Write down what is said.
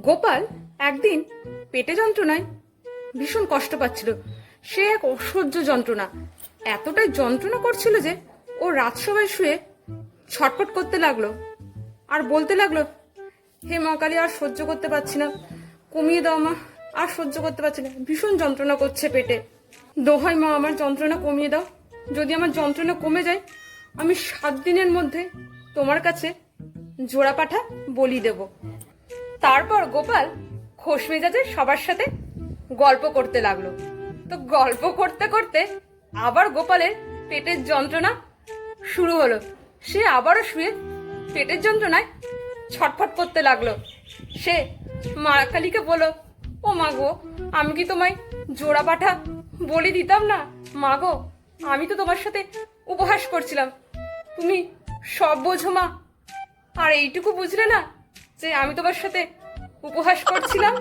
গোপাল একদিন পেটে যন্ত্রণায় ভীষণ কষ্ট পাচ্ছিল। সে এক অসহ্য যন্ত্রণা, এতটাই যন্ত্রণা করছিল যে ও রাতসভায় শুয়ে ছটফট করতে লাগলো আর বলতে লাগলো, হে মা কালী, আর সহ্য করতে পারছি না, কমিয়ে দাও মা, আর সহ্য করতে পারছি না, ভীষণ যন্ত্রণা করছে পেটে, দোহাই মা আমার যন্ত্রণা কমিয়ে দাও। যদি আমার যন্ত্রণা কমে যায় আমি 7 দিনের মধ্যে তোমার কাছে জোড়া পাঠা বলি দেব। তারপর গোপাল খোশ মেজাজে সবার সাথে গল্প করতে লাগলো। তো গল্প করতে করতে আবার গোপালের পেটের যন্ত্রণা শুরু হলো। সে আবারও শুয়ে পেটের যন্ত্রণায় ছটফট করতে লাগলো। সে মা কালীকে বলল, ও মা গো, আমি কি তোমায় জোড়া পাঠা বলি দিতাম না? মা গো, আমি তো তোমার সাথে উপহাস করছিলাম, তুমি সব বোঝো মা, আর এইটুকু বুঝলে না যে আমি তোমার সাথে উপহাস করছিলাম?